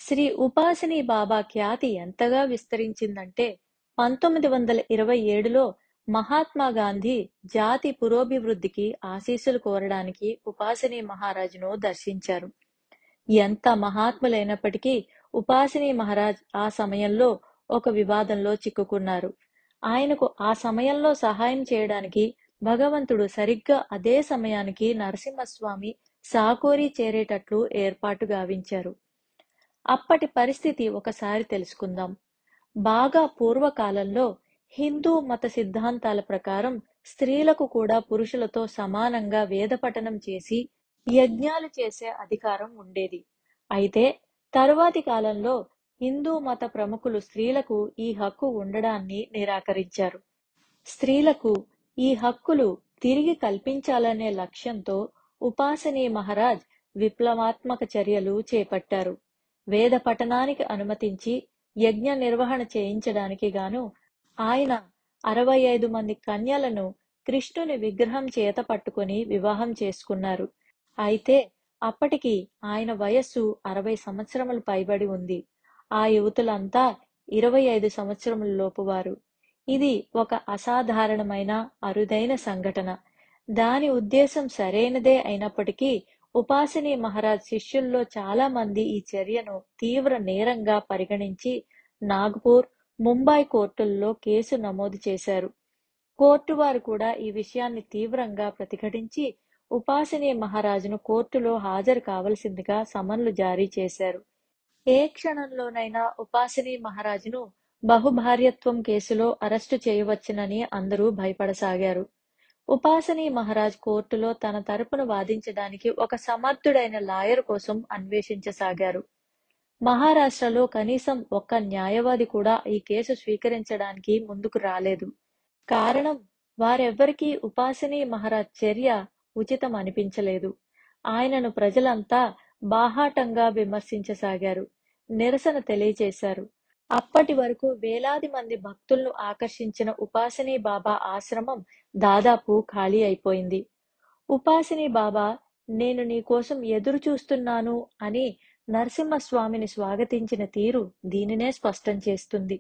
శ్రీ ఉపాసిని బాబా ఖ్యాతి ఎంతగా విస్తరించిందంటే 1927లో మహాత్మా గాంధీ జాతి పురోభివృద్ధికి ఆశీస్సులు కోరడానికి ఉపాసిని మహారాజును దర్శించారు. ఎంత మహాత్ములైనప్పటికీ ఉపాసిని మహారాజ్ ఆ సమయంలో ఒక వివాదంలో చిక్కుకున్నారు. ఆయనకు ఆ సమయంలో సహాయం చేయడానికి భగవంతుడు సరిగ్గా అదే సమయానికి నరసింహస్వామి సాకోరి చేరేటట్లు ఏర్పాటు గావించారు. అప్పటి పరిస్థితి ఒకసారి తెలుసుకుందాం. బాగా పూర్వకాలంలో హిందూ మత సిద్ధాంతాల ప్రకారం స్త్రీలకు కూడా పురుషులతో సమానంగా వేద పఠనం చేసి యజ్ఞాలు చేసే అధికారం ఉండేది. అయితే తరువాతి కాలంలో హిందూ మత ప్రముఖులు స్త్రీలకు ఈ హక్కు ఉండడాన్ని నిరాకరించారు. స్త్రీలకు ఈ హక్కులు తిరిగి కల్పించాలనే లక్ష్యంతో ఉపాసనీ మహారాజ్ విప్లవాత్మక చర్యలు చేపట్టారు. వేద పఠనానికి అనుమతించి యజ్ఞ నిర్వహణ చేయించడానికి గాను ఆయన 65 మంది కన్యలను కృష్ణుని విగ్రహం చేత పట్టుకుని వివాహం చేసుకున్నారు. అయితే అప్పటికి ఆయన వయస్సు 60 సంవత్సరములు పైబడి ఉంది. ఆ యువతులంతా 25 సంవత్సరముల లోపువారు. ఇది ఒక అసాధారణమైన అరుదైన సంఘటన. దాని ఉద్దేశం సరైనదే అయినప్పటికీ ఉపాసిని మహారాజ్ శిష్యుల్లో చాలా మంది ఈ చర్యను తీవ్ర నేరంగా పరిగణించి నాగపూర్, ముంబై కోర్టుల్లో కేసు నమోదు చేశారు. కోర్టు వారు కూడా ఈ విషయాన్ని తీవ్రంగా ప్రతిఘటించి ఉపాసిని మహారాజును కోర్టులో హాజరు కావలసిందిగా సమన్లు జారీ చేశారు. ఏ క్షణంలోనైనా ఉపాసిని మహారాజును బహుభార్యత్వం కేసులో అరెస్టు చేయవచ్చునని అందరూ భయపడసాగారు. ఉపాసిని మహారాజ్ కోర్టులో తన తరపున వాదించడానికి ఒక సమర్థుడైన లాయర్ కోసం అన్వేషించసాగారు. మహారాష్ట్రలో కనీసం ఒక్క న్యాయవాది కూడా ఈ కేసు స్వీకరించడానికి ముందుకు రాలేదు. కారణం, వారెవ్వరికీ ఉపాసిని మహారాజ్ చర్య ఉచితం అనిపించలేదు. ఆయనను ప్రజలంతా బాహాటంగా విమర్శించసాగారు, నిరసన తెలియచేశారు. అప్పటి వరకు వేలాది మంది భక్తులను ఆకర్షించిన ఉపాసిని బాబా ఆశ్రమం దాదాపు ఖాళీ అయిపోయింది. ఉపాసిని బాబా, నేను నీకోసం ఎదురు చూస్తున్నాను అని నరసింహస్వామిని స్వాగతించిన తీరు దీనినే స్పష్టం చేస్తుంది.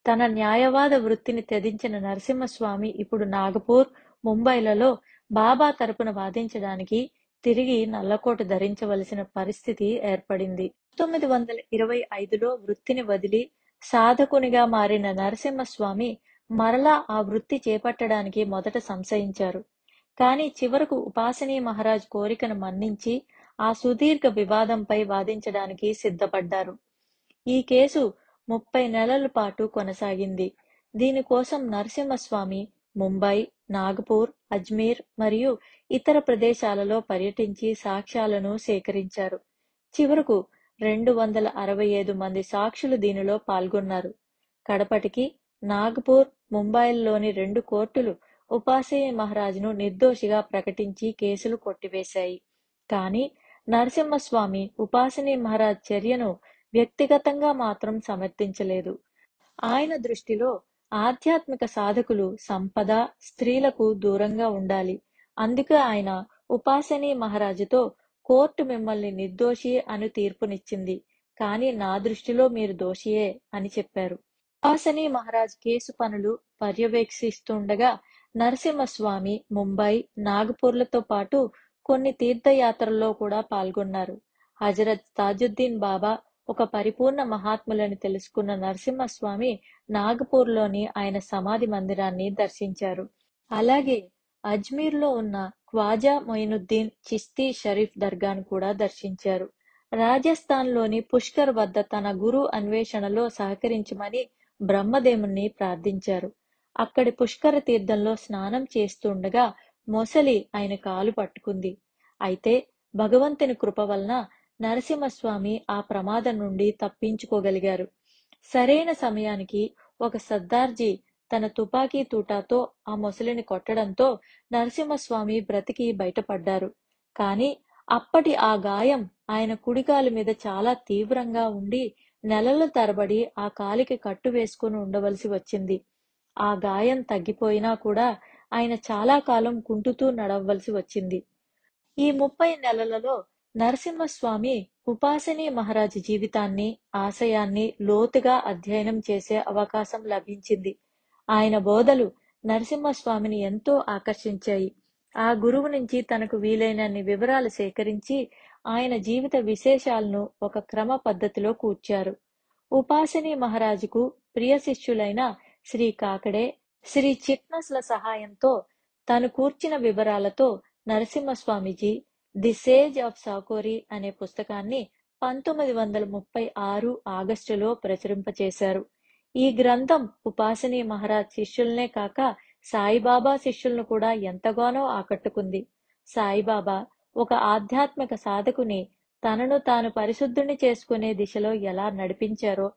తన న్యాయవాద వృత్తిని త్యజించిన నరసింహస్వామి ఇప్పుడు నాగపూర్, ముంబైలలో బాబా తరపున వాదించడానికి తిరిగి నల్లకోట ధరించవలసిన పరిస్థితి ఏర్పడింది. 1925లో వృత్తిని వదిలి సాధకునిగా మారిన నరసింహస్వామి మరలా ఆ వృత్తి చేపట్టడానికి మొదట సంశయించారు. కాని చివరకు ఉపాసిని మహారాజ్ కోరికను మన్నించి ఆ సుదీర్ఘ వివాదంపై వాదించడానికి సిద్ధపడ్డారు. ఈ కేసు 30 నెలల పాటు కొనసాగింది. దీనికోసం నరసింహస్వామి ముంబై, నాగపూర్, అజ్మీర్ మరియు ఇతర ప్రదేశాలలో పర్యటించి సాక్ష్యాలను సేకరించారు. చివరకు 265 మంది సాక్షులు దీనిలో పాల్గొన్నారు. కడపటికి నాగపూర్, ముంబైల్లోని 2 కోర్టులు ఉపాసిని మహారాజును నిర్దోషిగా ప్రకటించి కేసులు కొట్టివేశాయి. కానీ నరసింహస్వామి ఉపాసిని మహారాజ్ చర్యను వ్యక్తిగతంగా మాత్రం సమర్థించలేదు. ఆయన దృష్టిలో ఆధ్యాత్మిక సాధకులు సంపద, స్త్రీలకు దూరంగా ఉండాలి. అందుకే ఆయన ఉపాసిని మహారాజుతో కోర్టు మిమ్మల్ని నిర్దోషి అని తీర్పునిచ్చింది, కానీ నా దృష్టిలో మీరు దోషియే అని చెప్పారు. ఉపాసిని మహారాజ్ కేసు పనులు పర్యవేక్షిస్తుండగా నరసింహస్వామి ముంబై, నాగపూర్లతో పాటు కొన్ని తీర్థయాత్రల్లో కూడా పాల్గొన్నారు. హజరత్ తాజుద్దీన్ బాబా ఒక పరిపూర్ణ మహాత్ములని తెలుసుకున్న నరసింహస్వామి నాగపూర్లోని ఆయన సమాధి మందిరాన్ని దర్శించారు. అలాగే అజ్మీర్లో ఉన్న ఖ్వాజా మొయినుద్దీన్ చిస్తీ షరీఫ్ దర్గాను కూడా దర్శించారు. రాజస్థాన్లోని పుష్కర్ వద్ద తన గురు అన్వేషణలో సహకరించమని బ్రహ్మదేవుణ్ణి ప్రార్థించారు. అక్కడి పుష్కర తీర్థంలో స్నానం చేస్తుండగా మొసలి ఆయన కాలు పట్టుకుంది. అయితే భగవంతుని కృప వలన నరసింహస్వామి ఆ ప్రమాదం నుండి తప్పించుకోగలిగారు. సరైన సమయానికి ఒక సర్దార్జీ తన తుపాకీ తూటాతో ఆ మొసలిని కొట్టడంతో నరసింహస్వామి బ్రతికి బయటపడ్డారు. కాని అప్పటి ఆ గాయం ఆయన కుడికాలు మీద చాలా తీవ్రంగా ఉండి నెలల తరబడి ఆ కాలికి కట్టు వేసుకుని ఉండవలసి వచ్చింది. ఆ గాయం తగ్గిపోయినా కూడా ఆయన చాలా కాలం కుంటుతూ నడవవలసి వచ్చింది. ఈ 30 నెలలలో నరసింహస్వామి ఉపాసనీ మహారాజ్ జీవితాన్ని, ఆశయాన్ని లోతుగా అధ్యయనం చేసే అవకాశం లభించింది. ఆయన బోధలు నరసింహస్వామిని ఎంతో ఆకర్షించాయి. ఆ గురువు నుంచి తనకు వీలైనన్ని వివరాలు సేకరించి ఆయన జీవిత విశేషాలను ఒక క్రమ పద్ధతిలో కూర్చారు. ఉపాసనీ మహారాజుకు ప్రియ శిష్యులైన శ్రీ కాకడే, శ్రీ చిట్నస్ల సహాయంతో తను కూర్చిన వివరాలతో నరసింహస్వామిజీ ది సేజ్ ఆఫ్ సాకోరి అనే పుస్తకాన్ని 1936 ఆగస్టులో ప్రచురింపచేశారు. ఈ గ్రంథం ఉపాసనీ మహారాజ్ శిష్యులనే కాక సాయిబాబా శిష్యులను కూడా ఎంతగానో ఆకట్టుకుంది. సాయిబాబా ఒక ఆధ్యాత్మిక సాధకుని తనను తాను పరిశుద్ధుని చేసుకునే దిశలో ఎలా నడిపించారో,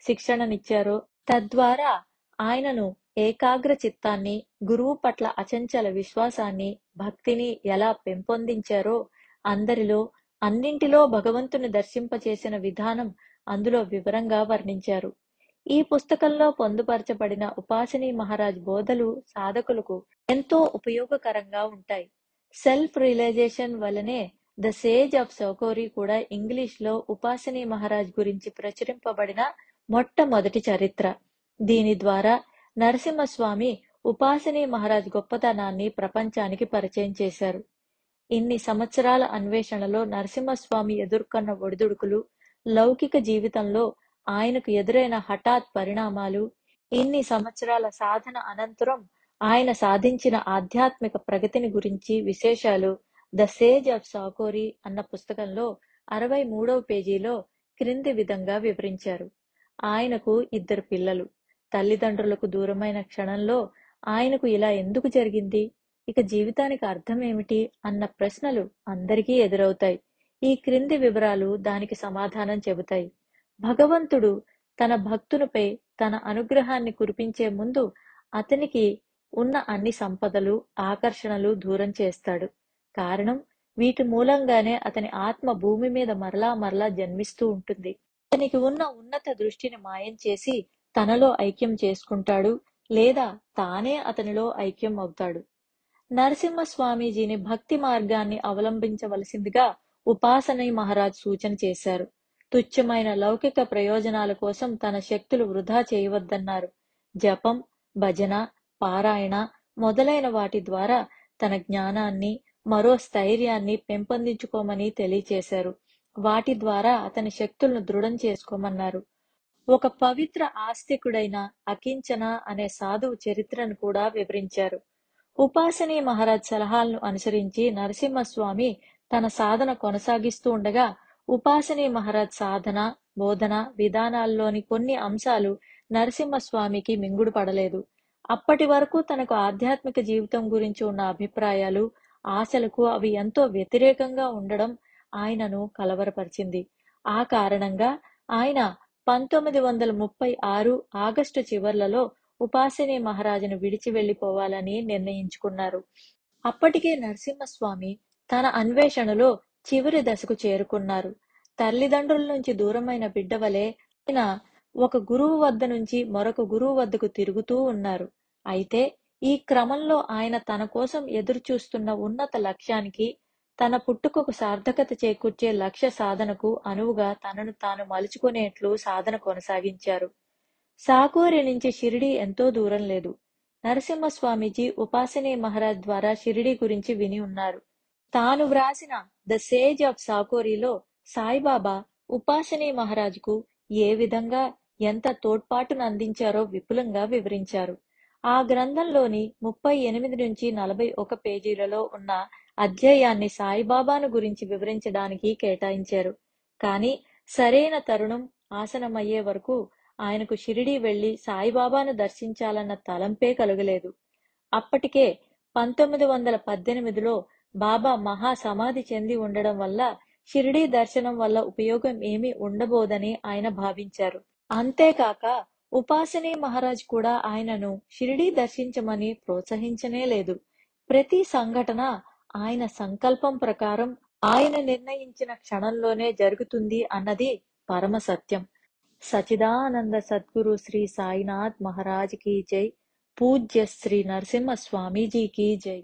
శిక్షణనిచ్చారో, తద్వారా ఆయనను ఏకాగ్ర చిత్తాన్ని, గురువు పట్ల అచంచల విశ్వాసాన్ని, భక్తిని ఎలా పెంపొందించారో, అందరిలో అన్నింటిలో భగవంతుని దర్శింపచేసిన విధానం అందులో వివరంగా వర్ణించారు. ఈ పుస్తకంలో పొందుపరచబడిన ఉపాసనీ మహారాజ్ బోధలు సాధకులకు ఎంతో ఉపయోగకరంగా ఉంటాయి. సెల్ఫ్ రియలైజేషన్ వలనే ద సేజ్ ఆఫ్ సౌకోరి కూడా ఇంగ్లీష్ లో ఉపాసనీ మహారాజ్ గురించి ప్రచురింపబడిన మొట్టమొదటి చరిత్ర. దీని ద్వారా నరసింహస్వామి ఉపాసనీ మహారాజ్ గొప్పతనాన్ని ప్రపంచానికి పరిచయం చేశారు. ఇన్ని సంవత్సరాల అన్వేషణలో నరసింహస్వామి ఎదుర్కొన్న ఒడిదుడుకులు, లౌకిక జీవితంలో ఆయనకు ఎదురైన హఠాత్ పరిణామాలు, ఇన్ని సంవత్సరాల సాధన అనంతరం ఆయన సాధించిన ఆధ్యాత్మిక ప్రగతిని గురించి విశేషాలు ద సేజ్ ఆఫ్ సాకోరి అన్న పుస్తకంలో 63వ పేజీలో క్రింది విధంగా వివరించారు. ఆయనకు 2 పిల్లలు. తల్లిదండ్రులకు దూరమైన క్షణంలో ఆయనకు ఇలా ఎందుకు జరిగింది, ఇక జీవితానికి అర్థం ఏమిటి అన్న ప్రశ్నలు అందరికీ ఎదురవుతాయి. ఈ క్రింది వివరాలు దానికి సమాధానం చెబుతాయి. భగవంతుడు తన భక్తునిపై తన అనుగ్రహాన్ని కురిపించే ముందు అతనికి ఉన్న అన్ని సంపదలు, ఆకర్షణలు దూరం చేస్తాడు. కారణం, వీటి మూలంగానే అతని ఆత్మ భూమి మీద మరలా మరలా జన్మిస్తూ ఉంటుంది. అతనికి ఉన్న ఉన్నత దృష్టిని మాయం చేసి తనలో ఐక్యం చేసుకుంటాడు, లేదా తానే అతనిలో ఐక్యం అవుతాడు. నరసింహస్వామీజీని భక్తి మార్గాన్ని అవలంబించవలసిందిగా ఉపాసనీ మహారాజ్ సూచన చేశారు. తుచ్చమైన లౌకిక ప్రయోజనాల కోసం తన శక్తులు వృధా చేయవద్దన్నారు. జపం, భజన, పారాయణ మొదలైన వాటి ద్వారా తన జ్ఞానాన్ని, మరో స్థైర్యాన్ని పెంపొందించుకోమని తెలియచేశారు. వాటి ద్వారా అతని శక్తులను దృఢం చేసుకోమన్నారు. ఒక పవిత్ర ఆస్తికుడైన అకించన అనే సాధువు చరిత్రను కూడా వివరించారు. ఉపాసనీ మహారాజ్ సలహాలను అనుసరించి నరసింహస్వామి తన సాధన కొనసాగిస్తూ ఉండగా ఉపాసనీ మహారాజ్ సాధన, బోధన విధానాల్లోని కొన్ని అంశాలు నరసింహస్వామికి మింగుడు పడలేదు. అప్పటి వరకు తనకు ఆధ్యాత్మిక జీవితం గురించి ఉన్న అభిప్రాయాలు, ఆశలకు అవి ఎంతో వ్యతిరేకంగా ఉండడం ఆయనను కలవరపరిచింది. ఆ కారణంగా ఆయన 1936 ఆగస్టు చివర్లలో ఉపాసనీ మహారాజును విడిచి వెళ్లిపోవాలని నిర్ణయించుకున్నారు. అప్పటికే నరసింహస్వామి తన అన్వేషణలో చివరి దశకు చేరుకున్నారు. తల్లిదండ్రుల నుంచి దూరమైన బిడ్డవలే ఆయన ఒక గురువు వద్ద నుంచి మరొక గురువు వద్దకు తిరుగుతూ ఉన్నారు. అయితే ఈ క్రమంలో ఆయన తన కోసం ఎదురు చూస్తున్న ఉన్నత లక్ష్యానికి, తన పుట్టుకకు సార్థకత చేకూర్చే లక్ష్య సాధనకు అనువుగా తనను తాను మలుచుకునేట్లు సాధన కొనసాగించారు. సాకోరి నుంచి షిరిడీ ఎంతో దూరం లేదు. నరసింహస్వామీజీ ఉపాసనీ మహారాజ్ ద్వారా షిరిడీ గురించి విని ఉన్నారు. తాను వ్రాసిన ద సేజ్ ఆఫ్ సాకోరిలో సాయిబాబా ఉపాసనీ మహారాజుకు ఏ విధంగా ఎంత తోడ్పాటును అందించారో విపులంగా వివరించారు. ఆ గ్రంథంలోని 38 నుంచి 41 పేజీలలో ఉన్న అధ్యాయాన్ని సాయిబాబాను గురించి వివరించడానికి కేటాయించారు. కాని సరైన తరుణం ఆసనమయ్యే వరకు ఆయనకు షిరిడీ వెళ్లి సాయిబాబాను దర్శించాలన్న తలంపే కలుగలేదు. అప్పటికే 1918లో బాబా మహా సమాధి చెంది ఉండడం వల్ల షిరిడీ దర్శనం వల్ల ఉపయోగం ఏమీ ఉండబోదని ఆయన భావించారు. అంతేకాక ఉపాసనీ మహారాజ్ కూడా ఆయనను షిరిడీ దర్శించమని ప్రోత్సహించనే లేదు. ప్రతి సంఘటన ఆయన సంకల్పం ప్రకారం ఆయన నిర్ణయించిన క్షణంలోనే జరుగుతుంది అన్నది పరమ సత్యం. సచిదానంద సద్గురు శ్రీ సాయినాథ్ మహారాజ్ కీ జై. పూజ్య శ్రీ నరసింహ స్వామీజీ కీ జై.